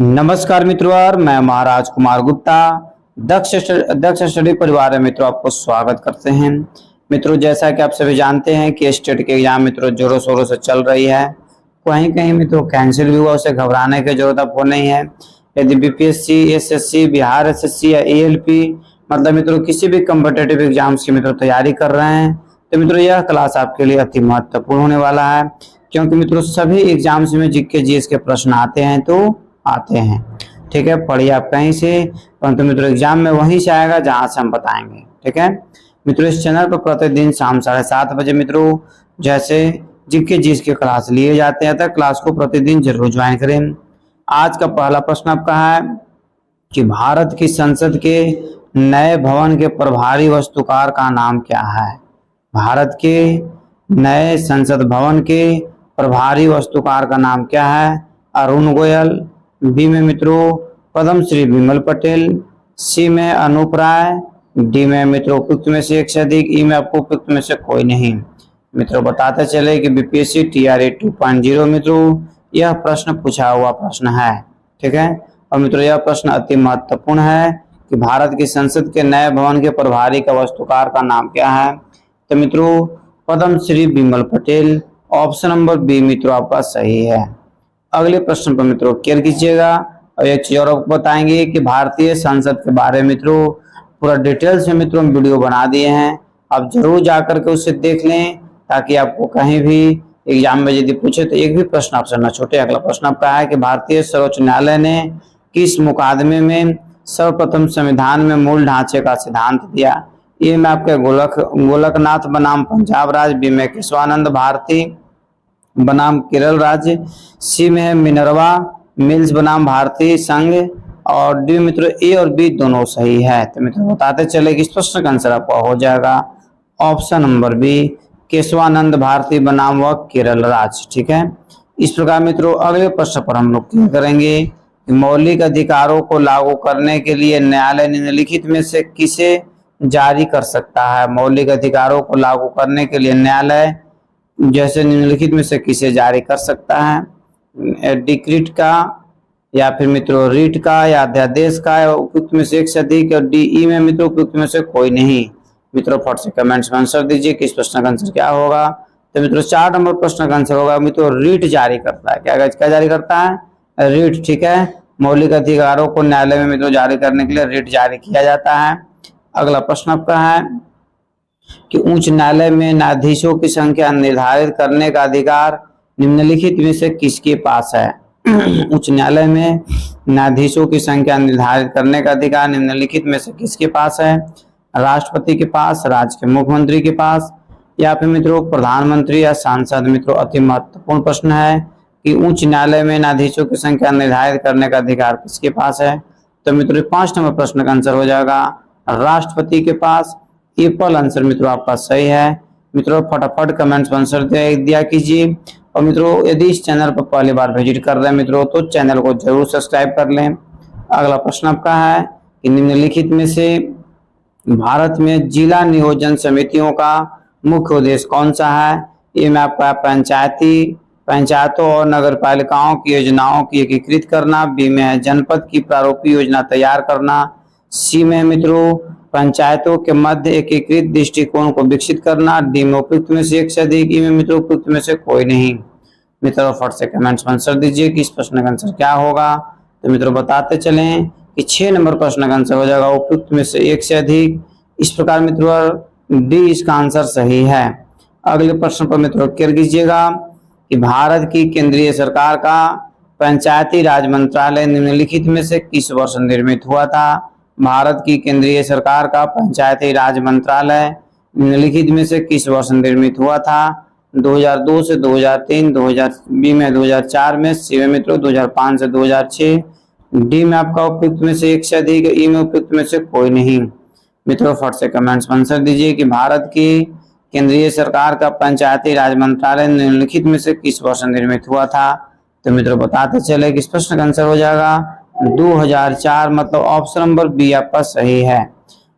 नमस्कार मित्रों, और मैं महाराज कुमार गुप्ता दक्ष स्टडी परिवार में मित्रों आपको स्वागत करते हैं। मित्रों, जैसा कि आप सभी जानते हैं कि स्टेट के एग्जाम मित्रों जोरों शोरों से चल रही है। कहीं कहीं मित्रों कैंसिल भी हुआ, उसे घबराने की जरूरत आपको नहीं है। यदि बीपीएससी, एसएससी, बिहार एसएससी या एएलपी मतलब मित्रों किसी भी कॉम्पिटेटिव एग्जाम्स की मित्रों तैयारी कर रहे हैं तो मित्रों यह क्लास आपके लिए अति महत्वपूर्ण होने वाला है, क्योंकि मित्रों सभी एग्जाम्स में जीके जीएस के प्रश्न आते हैं तो आते हैं। ठीक है, पढ़िए आप कहीं से, परंतु मित्रों एग्जाम में वहीं से आएगा जहां से हम बताएंगे। ठीक है मित्रों, इस चैनल पर प्रतिदिन शाम 7:30 बजे मित्रों जैसे जीके जीएस के क्लास लिए जाते हैं, तक क्लास को प्रतिदिन जरूर ज्वाइन करें। आज का पहला प्रश्न आपका है कि भारत की संसद के नए भवन के प्रभारी वास्तुकार का नाम क्या है। भारत के नए संसद भवन के प्रभारी वास्तुकार का नाम क्या है। अरुण गोयल, बी में मित्रों पद्मश्री विमल पटेल, सी में अनूप राय, डी में मित्रों उपयुक्त में से एक से अधिक, ई में आपको उपयुक्त में से कोई नहीं। मित्रों बताते चले कि बीपीएससी टीआरई 2.0 मित्रों यह प्रश्न पूछा हुआ प्रश्न है। ठीक है, और मित्रों यह प्रश्न अति महत्वपूर्ण है कि भारत की संसद के नए भवन के प्रभारी का वास्तुकार का नाम क्या है। तो मित्रों पद्मश्री विमल पटेल, ऑप्शन नंबर बी मित्रों आपका सही है। अगले प्रश्न पर मित्रों केयर कीजिएगा, और एक चीज और आपको बताएंगे कि भारतीय संसद के बारे में मित्रों पूरा डिटेल्स में मित्रों वीडियो बना दिए हैं। आप जरूर जाकर के उसे देख लें, ताकि आपको कहीं भी एग्जाम में यदि पूछे तो एक भी प्रश्न आपसे न छूटे। अगला प्रश्न आपका है कि भारतीय सर्वोच्च न्यायालय ने किस मुकदमे में सर्वप्रथम संविधान में मूल ढांचे का सिद्धांत दिया। ये में आपके गोलकनाथ बनाम पंजाब राज्य, बी में केशवानंद भारती बनाम केरल राज्य, सी में है मिनर्वा मिल्स बनाम भारतीय संघ, और डी मित्रों ए और बी दोनों सही है। तो मित्रों बताते चले कि इस प्रश्न का आंसर आपका हो जाएगा option number B, Kesavananda Bharati बनाम व केरल राज्य। ठीक है, इस प्रकार मित्रों अगले प्रश्न पर हम लोग क्या करेंगे कि मौलिक अधिकारों को लागू करने के लिए न्यायालय निम्नलिखित में से किसे जारी कर सकता है। मौलिक अधिकारों को लागू करने के लिए न्यायालय जैसे निम्नलिखित में से किसे जारी कर सकता है। डिक्रीट का, या फिर मित्रों रीट का, या अध्यादेश का, या उपयुक्त में से एक से अधिक, और डी में मित्रों उपयुक्त में से कोई नहीं। मित्रों फट से कमेंट्स में आंसर दीजिए कि इस प्रश्न का आंसर क्या होगा। तो मित्रों 4 नंबर प्रश्न का आंसर होगा मित्रों रीट जारी करता है। क्या जारी करता है? रीट। ठीक है, मौलिक अधिकारों को न्यायालय में मित्रों जारी करने के लिए रीट जारी किया जाता है। अगला प्रश्न आपका है कि उच्च न्यायालय में न्यायाधीशों की संख्या निर्धारित करने का अधिकार निम्नलिखित में से किसके पास है। उच्च न्यायालय में न्यायाधीशों की संख्या निर्धारित करने का अधिकार निम्नलिखित में से किसके पास है। राष्ट्रपति के पास, राज्य के मुख्यमंत्री के पास, या फिर मित्रों प्रधानमंत्री या सांसद। मित्रों अति महत्वपूर्ण प्रश्न है कि उच्च न्यायालय में न्यायाधीशों की संख्या निर्धारित करने का अधिकार किसके पास है। तो मित्रों 5 नंबर प्रश्न का आंसर हो जाएगा राष्ट्रपति के पास। ट्रिपल आंसर मित्रों आपका सही है। मित्रों फटाफट कमेंट्स में आंसर दिया कीजिए, और मित्रों यदि इस चैनल पर पहली बार विजिट कर रहे हैं मित्रों तो चैनल को जरूर सब्सक्राइब कर लें। अगला प्रश्न आपका है कि निम्नलिखित में से भारत में जिला नियोजन समितियों का मुख्य उद्देश्य कौन सा है। ये में आपका पंचायतों और नगर पालिकाओं की योजनाओं की एकीकृत करना, बी में है जनपद की प्रारूपीय योजना तैयार करना, सी में मित्रों पंचायतों के मध्य एकीकृत दृष्टिकोण को विकसित करना, डी में उपयुक्त में से एक से अधिक, ई में मित्रों उपयुक्त में से कोई नहीं। मित्रों फट से कमेंट्स में आंसर दीजिए कि इस प्रश्न का आंसर क्या होगा। तो मित्रों बताते चलें कि 6 नंबर प्रश्न का आंसर हो जाएगा उपयुक्त में से एक से अधिक। इस प्रकार मित्रों डी इसका आंसर सही है। अगले प्रश्न पर मित्रों केयर कीजिएगा कि भारत की केंद्रीय सरकार का पंचायती राज मंत्रालय निम्नलिखित में से किस वर्ष निर्मित हुआ था। भारत की केंद्रीय सरकार का पंचायती राज मंत्रालय निम्नलिखित में से किस वर्ष निर्मित हुआ था। 2002 से 2003, 2004 में, सी में मित्रों 2005 से 2006, डी में आपका उपयुक्त में से एक से अधिक, ई में उपयुक्त में से कोई नहीं। मित्रों फट से कमेंट्स में आंसर दीजिए कि भारत की केंद्रीय सरकार का पंचायती राज मंत्रालय निम्नलिखित में से किस वर्ष निर्मित हुआ था। तो मित्रों बताते चले कि इस प्रश्न का आंसर हो जाएगा 2004, मतलब ऑप्शन नंबर बी आपका सही है।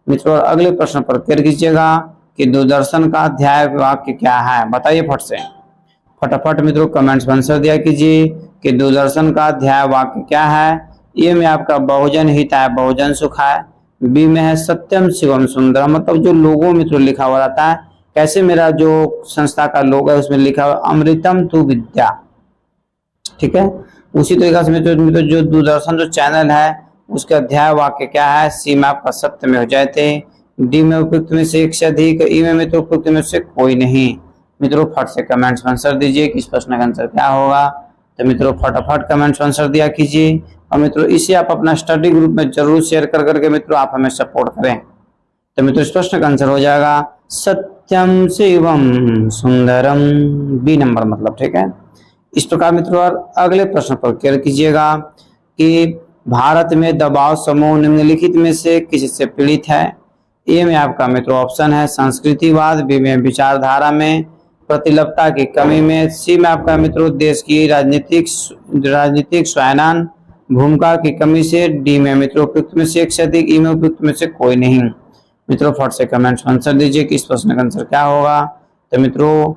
मित्रों अगले प्रश्न पर केयर कीजिएगा कि दूरदर्शन का अध्याय वाक्य क्या है। बताइए फट से, फटाफट मित्रों कमेंट्स में आंसर दिया कीजिए कि दूरदर्शन का अध्याय वाक्य क्या है। ए में आपका बहुजन हिताय बहुजन सुखाय। बी में है सत्यम शिवम सुंदरम, मतलब जो लोगो मित्रों लिखा हुआ रहता है, कैसे मेरा जो संस्था का लोगो है उसमें लिखा हुआ अमृतम तु विद्या, ठीक है। उसी तरीके से मित्रों जो दूरदर्शन जो चैनल है उसका अध्याय वाक्य क्या है, सी में आपका सत्य में हो जाते, डी में उपयुक्त में से एक से अधिक, ई में मित्रों उपयुक्त में से कोई नहीं। मित्रों फट से कमेंट्स में आंसर दीजिए कि इस प्रश्न का आंसर क्या होगा। तो मित्रों फटाफट कमेंट्स में आंसर दिया कीजिए, और मित्रों इसे आप अपना स्टडी ग्रुप में जरूर शेयर कर करके मित्रों आप हमें सपोर्ट करें। तो मित्रों इस प्रश्न का आंसर हो जाएगा सत्यम शिवम सुंदरम, बी नंबर मतलब, ठीक है। इस प्रकार मित्रों अगले प्रश्न पर क्लियर कीजिएगा कि भारत में दबाव समूह निम्नलिखित में से किससे पीड़ित है। ए में आपका मित्रों ऑप्शन है संस्कृतिवाद, बी में विचारधारा में प्रतिलभता की कमी में, सी में आपका मित्रों देश की राजनीतिक स्वायत्तान भूमिका की कमी से, डी में मित्रों उपयुक्त में से एक से अधिक, ई में उपयुक्त में से कोई नहीं। मित्रों फट से कमेंट्स में आंसर दीजिए कि इस प्रश्न का आंसर क्या होगा। तो मित्रों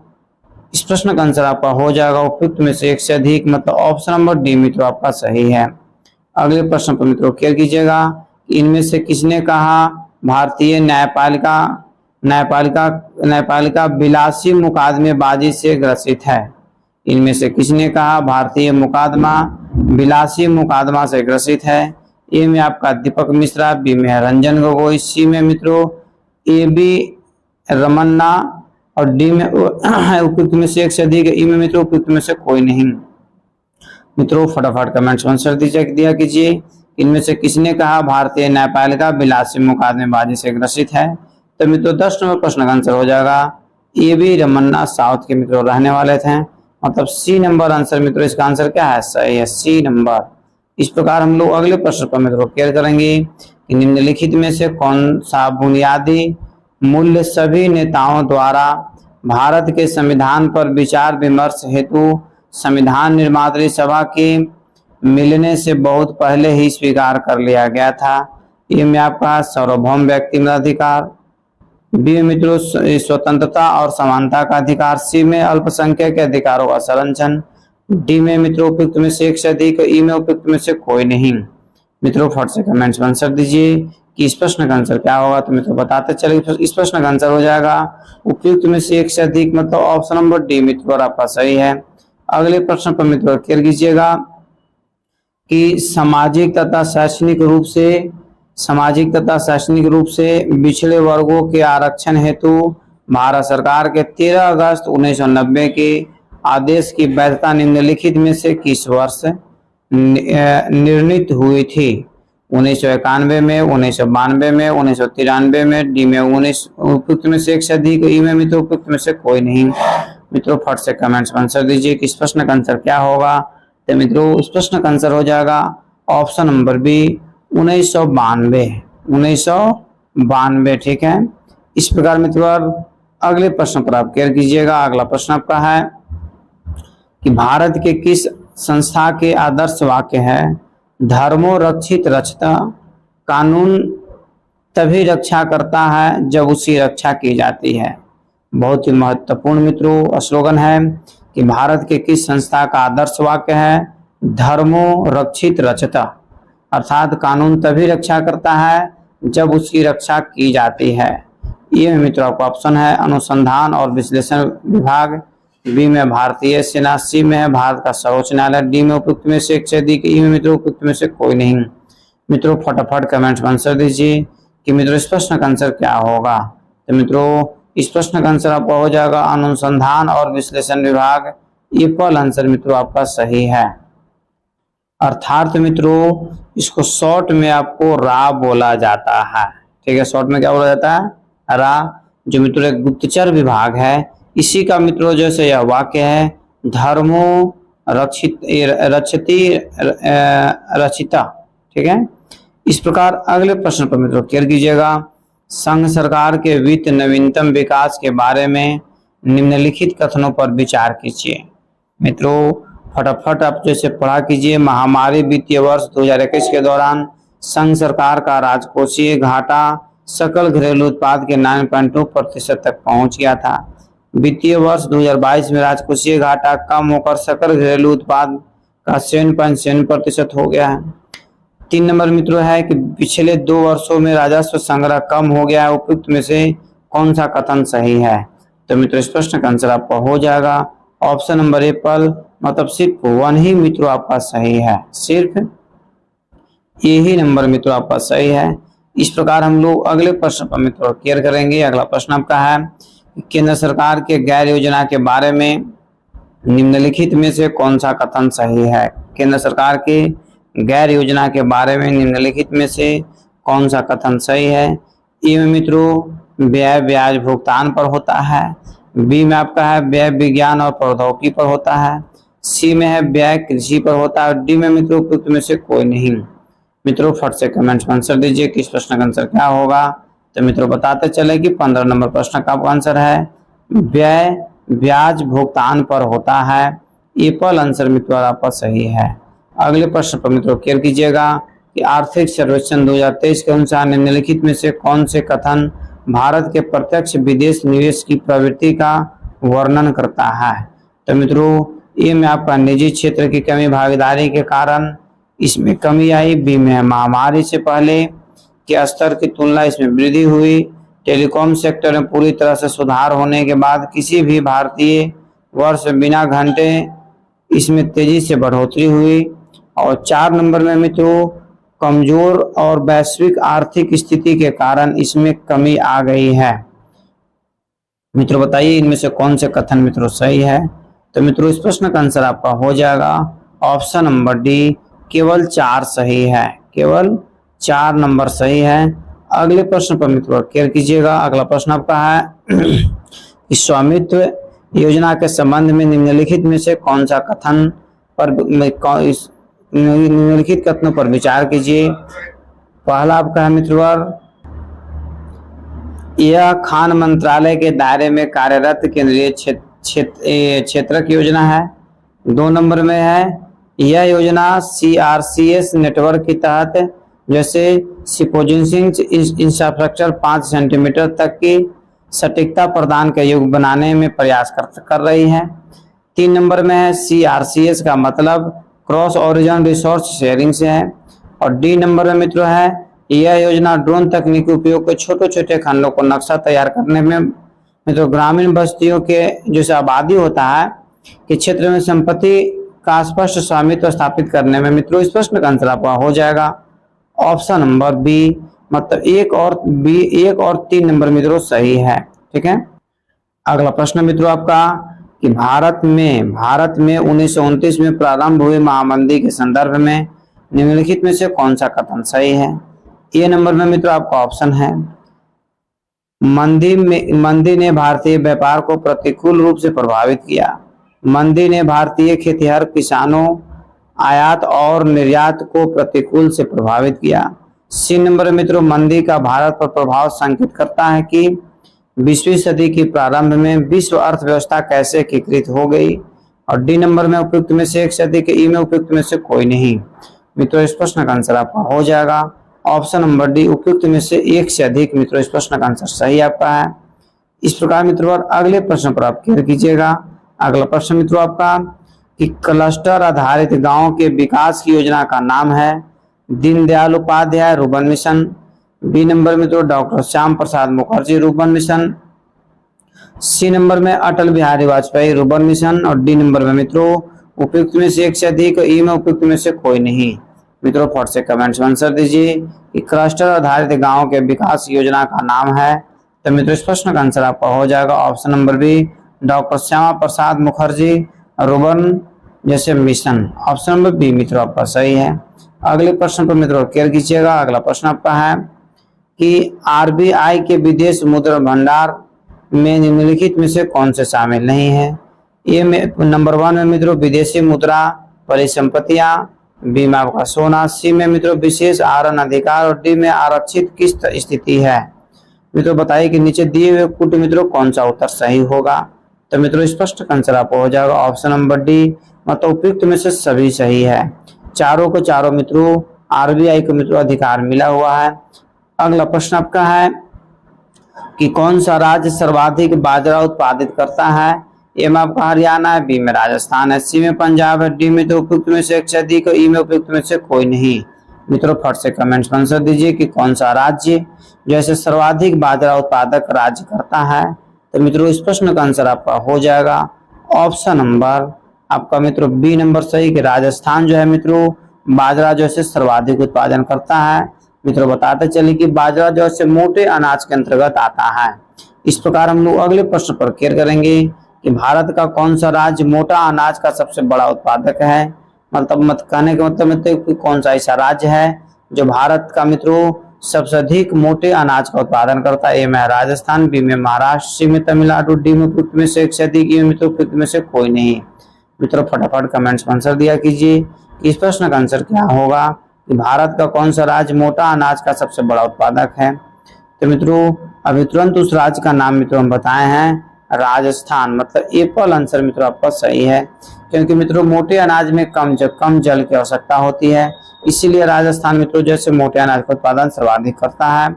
इस प्रश्न का आंसर आपका हो जाएगा उपयुक्त में से एक से अधिक, मतलब ऑप्शन नंबर डी मित्रों आपका सही है। अगले प्रश्न पर मित्रों क्लियर कीजिएगा, इनमें से किसने कहा भारतीय न्यायपालिका विलासी मुकदमेबाजी से ग्रसित है। इनमें से किसने कहा भारतीय मुकदमा विलासी मुकदमा से ग्रसित है। ए में आपका दीपक मिश्रा, बी में रंजन गोगोई, सी में मित्रों ए बी रमन्ना, और डी में उपयुक्त में से एक से अधिक, ई में मित्रों उपयुक्त में से कोई नहीं। मित्रों फटाफट कमेंट्स में आंसर दिया कीजिए, इनमें से किसने कहा भारतीय न्यायपालिका विलासी मुकदमेबाजी से ग्रसित है। तो मित्रों 10 नंबर प्रश्न का आंसर हो जाएगा ए बी रमन्ना, साउथ के मित्रों रहने वाले थे, मतलब सी नंबर आंसर मित्रों इसका आंसर क्या है, सही है सी नंबर। इस प्रकार हम लोग अगले प्रश्न पर मित्रों क्लियर करेंगे कि निम्नलिखित में से कौन सा बुनियादी मूल्य सभी नेताओं द्वारा भारत के संविधान पर विचार विमर्श हेतु संविधान निर्मात्री सभा के मिलने से बहुत पहले ही स्वीकार कर लिया गया था। ये में आपका सार्वभौम व्यक्तिगत अधिकार, बी में मित्रों स्वतंत्रता और समानता का अधिकार, सी में अल्पसंख्यक के अधिकारों का संरक्षण, डी में मित्रों उपयुक्त में से एक से अधिक, ई में उपयुक्त में से कोई नहीं। मित्रों फट से कमेंट्स में आंसर दीजिए कि इस प्रश्न का आंसर क्या होगा। तो मित्रों बताते चले इस प्रश्न का आंसर हो जाएगा उपयुक्त में से एक से अधिक, मतलब ऑप्शन नंबर डी मित्रों आपका सही है। अगले प्रश्न पर मित्रों क्लियर कीजिएगा कि सामाजिक तथा शैक्षणिक रूप से पिछड़े वर्गों के आरक्षण हेतु भारत सरकार के 13 अगस्त 1990 के आदेश की वैधता निम्नलिखित में से किस वर्ष निर्णीत हुई थी। 1991 में, 1992 में, 1993 में, डी में 19 उपयुक्त में से एक से अधिक, ई में मित्रों उपयुक्त में से कोई नहीं। मित्रों फट से कमेंट्स में आंसर दीजिए कि इस प्रश्न का आंसर क्या होगा। तो मित्रों इस प्रश्न का आंसर हो जाएगा ऑप्शन नंबर बी 1992, ठीक है। इस प्रकार मित्रों अगले प्रश्न पर आप क्लियर कीजिएगा। अगला प्रश्न आपका है कि भारत के किस संस्था के आदर्श वाक्य है धर्मो रक्षित रक्षता, कानून तभी रक्षा करता है जब उसकी रक्षा की जाती है। बहुत ही महत्वपूर्ण मित्रों स्लोगन है कि भारत के किस संस्था का आदर्श वाक्य है धर्मो रक्षित रक्षता, अर्थात कानून तभी रक्षा करता है जब उसकी रक्षा की जाती है। ये मित्रों आपका ऑप्शन है अनुसंधान और विश्लेषण विभाग, बी में भारतीय सेना, सी में है भारत का सर्वोच्च न्यायालय, डी में उपयुक्त में से एक से अधिक, ई में मित्रों उपयुक्त में से कोई नहीं। मित्रों फटाफट कमेंट्स में आंसर दीजिए कि मित्रों इस प्रश्न का आंसर क्या होगा। तो मित्रों इस प्रश्न का आंसर आपका हो जाएगा अनुसंधान और विश्लेषण विभाग। ये पहला आंसर मित्रों आपका सही है। अर्थात मित्रों इसको शॉर्ट में आपको रा बोला जाता है, ठीक है। शॉर्ट में क्या बोला जाता है, रा, जो मित्रों एक गुप्तचर विभाग है। इसी का मित्रों जैसे यह वाक्य है धर्मो रक्षिता, ठीक है। इस प्रकार अगले प्रश्न पर मित्रों क्लियर कीजिएगा। संघ सरकार के वित्त नवीनतम विकास के बारे में निम्नलिखित कथनों पर विचार कीजिए। मित्रों फटाफट आप जैसे पढ़ा कीजिए। महामारी वित्तीय वर्ष 2021 के दौरान संघ सरकार का राजकोषीय घाटा सकल घरेलू उत्पाद के 9.2% तक पहुंच गया था। वित्तीय वर्ष 2022 में राजकोषीय घाटा कम होकर सकल घरेलू उत्पाद का 7.7% हो गया है। 3 नंबर मित्रों है कि पिछले 2 वर्षों में राजस्व संग्रह कम हो गया है, उपयुक्त में से कौन सा कथन सही है? तो मित्रों इस प्रश्न का आंसर आपका हो जाएगा ऑप्शन नंबर एप्पल, मतलब सिर्फ 1 ही मित्रों आपका सही है, सिर्फ यही नंबर मित्रों आपका सही है। इस प्रकार हम लोग अगले प्रश्न पर मित्रों क्लियर करेंगे। अगला प्रश्न आपका है केंद्र सरकार के गैर योजना के बारे में निम्नलिखित में से कौन सा कथन सही है? केंद्र सरकार के गैर योजना के बारे में निम्नलिखित में से कौन सा कथन सही है? ए में मित्रों व्यय ब्याज भुगतान पर होता है, बी में आपका है व्यय विज्ञान और प्रौद्योगिकी पर होता है, सी में है व्यय कृषि पर होता है, डी में मित्रों उपयुक्त में से कोई नहीं। मित्रों फट से कमेंट्स में आंसर दीजिए कि इस प्रश्न का आंसर क्या होगा। तो मित्रों बताते चले कि 15 नंबर प्रश्न का आंसर है व्यय ब्याज भुगतान पर होता है, एप्पल आंसर मित्रों आपका सही है। अगले प्रश्न पर मित्रों क्लियर कीजिएगा कि आर्थिक सर्वेक्षण 2023 के अनुसार निम्नलिखित में से कौन से कथन भारत के प्रत्यक्ष विदेश निवेश की प्रवृत्ति का वर्णन करता है? तो मित्रों ए में आपका निजी क्षेत्र की कमी भागीदारी के कारण इसमें कमी आई, बी में महामारी से पहले के स्तर की तुलना इसमें वृद्धि हुई, टेलीकॉम सेक्टर में पूरी तरह से सुधार होने के बाद किसी भी भारतीय वर्ष में बिना घंटे इसमें तेजी से बढ़ोतरी हुई, और 4 नंबर में मित्रों कमजोर और वैश्विक आर्थिक स्थिति के कारण इसमें कमी आ गई है। मित्रों बताइए इनमें से कौन से कथन मित्रों सही है? तो मित्रों इस प्रश्न का आंसर आपका हो जाएगा ऑप्शन नंबर डी, केवल 4 सही है, केवल 4 नंबर सही है। अगले प्रश्न पर मित्रों क्लियर कीजिएगा। अगला प्रश्न आपका है स्वामित्व योजना के संबंध में निम्नलिखित में से कौन सा कथन पर निम्नलिखित कथनों पर विचार कीजिए। पहला आपका है मित्रों यह खान मंत्रालय के दायरे में कार्यरत केंद्रीय क्षेत्रक योजना है। 2 नंबर में है यह योजना CRCS नेटवर्क के तहत जैसे सिपोजिंग इंफ्रास्ट्रक्चर 5 सेंटीमीटर तक की सटीकता प्रदान के योग्य बनाने में प्रयास कर रही है। 3 नंबर में है CRCS का मतलब क्रॉस ओरिजिन रिसोर्स शेयरिंग से है। और डी नंबर में मित्रों है यह योजना ड्रोन तकनीकी उपयोग के छोटे छोटे खंडों को नक्शा तैयार करने में मित्रों ग्रामीण बस्तियों के जैसे आबादी होता है कि क्षेत्र में संपत्ति का स्पष्ट स्वामित्व स्थापित करने में मित्रों इस प्रश्न का आंसर आपका हो जाएगा ऑप्शन नंबर बी, मतलब 1 और 3 नंबर मित्रों सही है। ठीक है। अगला प्रश्न मित्रों आपका कि भारत में 1929 में प्रारंभ हुई महामंदी के संदर्भ में निम्नलिखित में से कौन सा कथन सही है? ए नंबर में मित्रों आपका ऑप्शन है मंदी ने भारतीय व्यापार को प्रतिकूल रूप से प्रभावित किया। मंदी ने भारतीय खेतिहर किसानों आयात और निर्यात को प्रतिकूल से प्रभावित किया। सी नंबर मित्रों मंदी का भारत पर प्रभाव संकेत करता है कि 20वीं सदी के प्रारंभ में विश्व अर्थव्यवस्था कैसे एकीकृत हो गई। और डी नंबर में उपयुक्त में से एक से अधिक, ई में उपयुक्त में से कोई नहीं। मित्रों इस प्रश्न का आंसर आपका हो जाएगा ऑप्शन नंबर डी, उपयुक्त में से एक से अधिक। मित्रों इस प्रश्न का आंसर सही आपका है। इस प्रकार मित्रों अगले प्रश्न पर आप क्लियर कीजिएगा। अगला प्रश्न मित्रों आपका कि क्लस्टर आधारित गांव के विकास की योजना का नाम है Deendayal Upadhyay rurban mission, B number में तो doctor Shyam Prasad Mukherjee rurban mission, C number में अटल बिहारी वाजपेयी रुर्बन मिशन, और डी नंबर में मित्रों उपयुक्त में से एक से अधिक, ई में उपयुक्त में से कोई नहीं। मित्रों फट से कमेंट्स में आंसर दीजिए कि क्लस्टर आधारित गांव के विकास योजना का नाम है। तो मित्रों इस प्रश्न का आंसर आपका हो जाएगा option number B, doctor Shyama Prasad Mukherjee rurban जैसे मिशन। ऑप्शन नंबर बी मित्रों आपका सही है। अगले प्रश्न पर मित्रों क्लियर कीजिएगा। अगला प्रश्न आपका है कि RBI के विदेश मुद्रा भंडार में निम्नलिखित में से कौन से शामिल नहीं है? ए में नंबर 1 में मित्रों विदेशी मुद्रा परिसंपत्तियां, बी में आपका सोना, सी में मित्रों विशेष आहरण अधिकार, और डी में आरक्षित किस्त स्थिति है। मित्रों बताइए कि नीचे दिए हुए कुट मित्रों कौन सा उत्तर सही होगा? तो मित्रों स्पष्ट आंसर आपको हो जाएगा ऑप्शन नंबर डी, मतलब उपयुक्त में से सभी सही है। चारों को चारों मित्रों RBI को मित्रों अधिकार मिला हुआ है। अगला प्रश्न आपका है कि कौन सा राज्य सर्वाधिक बाजरा उत्पादित करता है? ए में आपका हरियाणा है, बी में राजस्थान है, सी में पंजाब है, डी में तो उपयुक्त में से एक से अधिक, ई में उपयुक्त में से कोई नहीं। मित्रों फट से कमेंट्स में आंसर दीजिए कि कौन सा राज्य जैसे सर्वाधिक बाजरा उत्पादक राज्य करता है। तो मित्रों इस प्रश्न का आंसर आपका हो जाएगा ऑप्शन नंबर आपका मित्रों बी नंबर सही कि राजस्थान जो है मित्रों बाजरा जो है सर्वाधिक उत्पादन करता है। मित्रों बताते चले कि बाजरा जो है मोटे अनाज के अंतर्गत आता है। इस प्रकार हम लोग अगले प्रश्न पर क्लियर करेंगे कि भारत का कौन सा राज्य मोटा अनाज का सबसे बड़ा उत्पादक है। मतलब कहने का मतलब कि कौन सा ऐसा राज्य है जो भारत का मित्रों सबसे अधिक मोटे अनाज का उत्पादन करता है। ए में राजस्थान, बी में महाराष्ट्र, सी में तमिलनाडु, डी में उपयुक्त में से एक से अधिक, ई में मित्रों उपयुक्त में से कोई नहीं। मित्रों फटाफट कमेंट्स में आंसर दिया कीजिए कि इस प्रश्न का आंसर क्या होगा कि भारत का कौन सा राज्य मोटा अनाज का सबसे बड़ा उत्पादक है। तो मित्रों अभी तुरंत उस राज्य का नाम मित्रों हम बताए हैं राजस्थान। मतलब एप्पल आंसर मित्रों आपका सही है, क्योंकि मित्रों मोटे अनाज में कम जल की आवश्यकता होती है, इसीलिए राजस्थान मित्रों जैसे मोटे अनाज का उत्पादन सर्वाधिक करता है।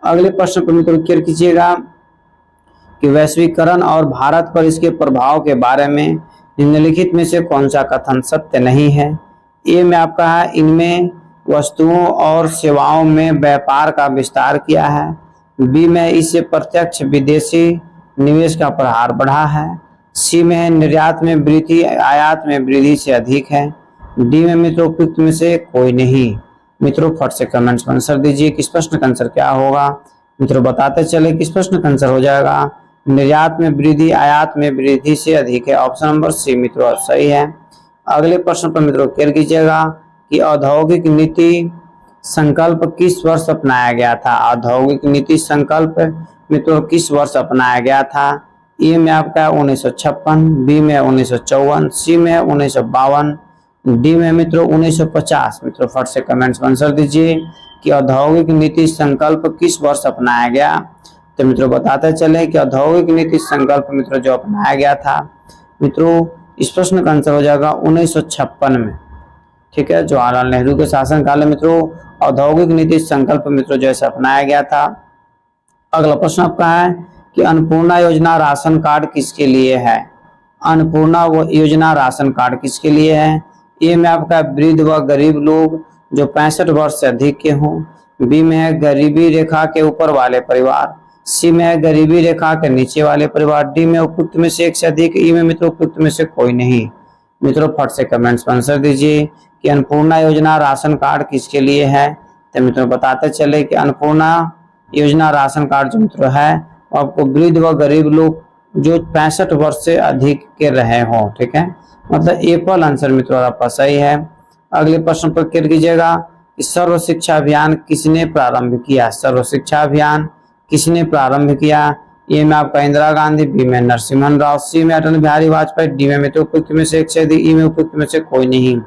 अगले प्रश्न पर मित्रों क्लियर कीजिएगा कि वैश्वीकरण और भारत पर इसके प्रभाव के बारे में निम्नलिखित में से कौन सा कथन सत्य नहीं है। ए में आपका है इनमें वस्तुओं और सेवाओं में व्यापार का विस्तार किया है। बी में इससे प्रत्यक्ष विदेशी निवेश का प्रहार बढ़ा है। सी में है निर्यात में वृद्धि आयात में वृद्धि से अधिक है। डी में मित्रों उपयुक्त में से कोई नहीं। मित्रों फट से कमेंट्स में आंसर दीजिए कि इस प्रश्न का आंसर क्या होगा। मित्रों बताते चले कि इस प्रश्न का आंसर हो जाएगा निर्यात में वृद्धि आयात में वृद्धि से अधिक है। ऑप्शन नंबर सी मित्रों सही है। अगले प्रश्न पर मित्रों क्लियर कीजिएगा कि औद्योगिक नीति संकल्प किस वर्ष अपनाया गया था। औद्योगिक नीति संकल्प मित्रों किस वर्ष अपनाया गया था। ए में आपका 1956, बी में 1954, सी में 1952, डी में मित्रों 1950। मित्रों फट से कमेंट्स में आंसर दीजिए कि औद्योगिक नीति संकल्प किस वर्ष अपनाया गया। तो मित्रों बताते चले कि औद्योगिक नीति संकल्प मित्रों जो अपनाया गया था मित्रों इस प्रश्न का आंसर हो जाएगा 1956 में। ठीक है, जवाहरलाल नेहरू के शासनकाल में मित्रों औद्योगिक नीति संकल्प मित्रों जैसे अपनाया गया था। अगला प्रश्न आपका है कि अन्नपूर्णा योजना राशन कार्ड किसके लिए है। अन्नपूर्णा योजना राशन कार्ड किसके लिए है। ए में आपका वृद्ध व गरीब लोग जो 65 वर्ष से अधिक के हों। बी में है गरीबी रेखा के ऊपर वाले परिवार। सी में है गरीबी रेखा के नीचे वाले परिवार। डी में उपयुक्त में से एक से अधिक, ई में मित्रों उपयुक्त में से कोई नहीं। मित्रों फट से कमेंट्स में आंसर दीजिए कि अन्नपूर्णा योजना राशन कार्ड किसके लिए है। तो मित्रों बताते चले कि अन्नपूर्णा योजना राशन कार्ड जो मित्रों है आपको वृद्ध व गरीब लोग जो 65 वर्ष से अधिक के रहे हो। ठीक है, मतलब एप्पल आंसर मित्रों आपका सही है। अगले प्रश्न पर क्लियर कीजिएगा कि सर्व शिक्षा अभियान किसने प्रारंभ किया। सर्व शिक्षा अभियान किसने प्रारंभ किया। ए में आपका इंदिरा गांधी, बी में नरसिम्हन राव, सी में अटल बिहारी वाजपेयी, डी में मित्रों उपयुक्त में से एक से अधिक, ई में उपयुक्त में से कोई नहीं।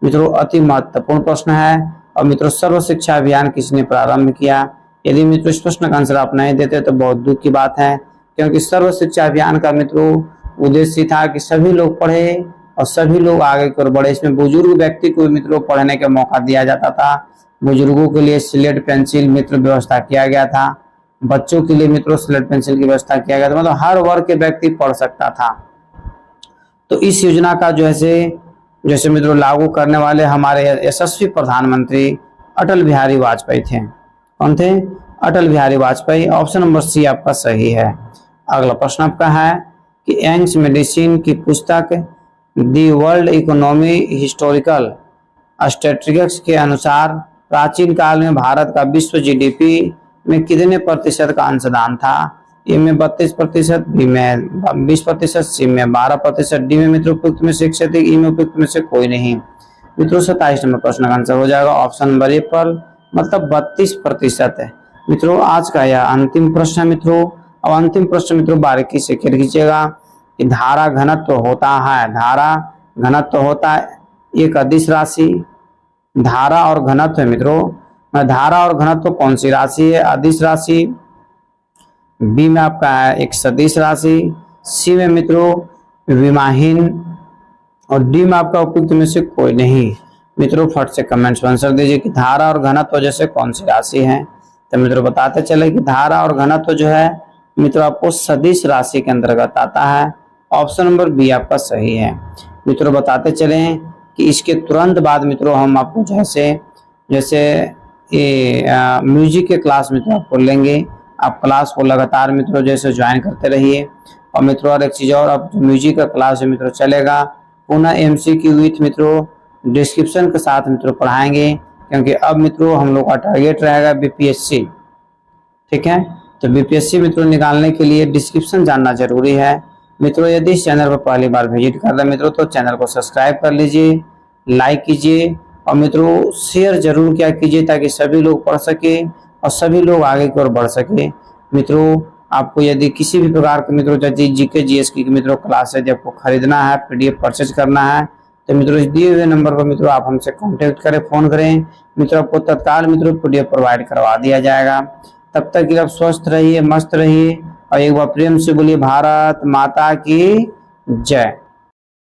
मित्रों अति महत्वपूर्ण प्रश्न है। और मित्रों सर्व शिक्षा अभियान किसने प्रारंभ किया। यदि मित्रों इस प्रश्न का आंसर आप नहीं देते तो बहुत दुख की बात है, क्योंकि सर्व शिक्षा अभियान का मित्रों उद्देश्य था कि सभी लोग पढ़े और सभी लोग आगे की ओर बढ़े। इसमें बुजुर्ग व्यक्ति को मित्रों पढ़ने का मौका दिया जाता था। बुजुर्गों के लिए स्लेट पेंसिल मित्र व्यवस्था किया गया था। बच्चों के लिए मित्रों स्लेट पेंसिल की व्यवस्था किया गया था। मतलब हर वर्ग के व्यक्ति पढ़ सकता था। तो इस योजना का जो है जैसे मित्रों लागू करने वाले हमारे यशस्वी प्रधानमंत्री अटल बिहारी वाजपेयी थे। कौन थे। Atal Bihari Vajpayee. Option number C आपका सही है। अगला प्रश्न आपका है कि एंग्स मेडिसिन की पुस्तक the world economy historical statistics के अनुसार प्राचीन काल में भारत का विश्व जीडीपी में कितने प्रतिशत का अंशदान था। ए में 32%, बी में 20%, सी में 12%, डी में मित्रों उपयुक्त में से एक से अधिक, ई में उपयुक्त में से कोई नहीं। मित्रों 27 नंबर प्रश्न का आंसर हो जाएगा ऑप्शन नंबर ए पर, मतलब 32% है। मित्रों आज का यह अंतिम प्रश्न है। मित्रों अब अंतिम प्रश्न मित्रों बारीकी से क्लियर कीजिएगा कि धारा घनत्व होता है। धारा घनत्व होता है एक अदिश राशि। धारा और घनत्व है मित्रों, धारा और घनत्व कौन सी राशि है। अदिश राशि। बी में आपका है एक सदिश राशि। सी में मित्रों विमाहीन और डी में आपका उपयुक्त में से कोई नहीं। मित्रों फट से कमेंट्स में आंसर दीजिए कि धारा और घनत्व जैसे कौन सी राशि है। तो मित्रों बताते चले कि धारा और घनत्व जो है मित्रों आपको सदिश राशि के अंतर्गत आता है। ऑप्शन नंबर बी आपका सही है। मित्रों बताते चले कि इसके तुरंत बाद मित्रों हम आपको जैसे जैसे ये म्यूजिक के क्लास मित्रों आपको लेंगे, आप क्लास को लगातार मित्रों जैसे ज्वाइन करते रहिए। और मित्रों और एक चीज और, अब म्यूजिक का क्लास है मित्रों चलेगा पुनः एमसीक्यू विथ मित्रों डिस्क्रिप्शन के साथ मित्रों पढ़ाएंगे, क्योंकि अब मित्रों हम लोग का टारगेट रहेगा बीपीएससी। ठीक है, तो बीपीएससी मित्रों निकालने के लिए डिस्क्रिप्शन जानना जरूरी है। मित्रों यदि इस चैनल पर पहली बार विजिट कर रहे मित्रों तो चैनल को सब्सक्राइब कर लीजिए, लाइक कीजिए और मित्रों शेयर जरूर क्या कीजिए, ताकि सभी लोग पढ़ सके और सभी लोग आगे की ओर बढ़ सके। मित्रों आपको यदि किसी भी प्रकार के मित्रों जीके जीएस की मित्रों क्लास यदि आपको खरीदना है, पीडीएफ परचेज करना है, तो मित्रों इस दिए हुए नंबर पर मित्रों आप हमसे कांटेक्ट करें, फोन करें, मित्रों आपको तत्काल मित्रों पीडीएफ प्रोवाइड करवा दिया जाएगा। तब तक कि आप स्वस्थ रहिए, मस्त रहिए और एक बार प्रेम से बोलिए भारत माता की जय।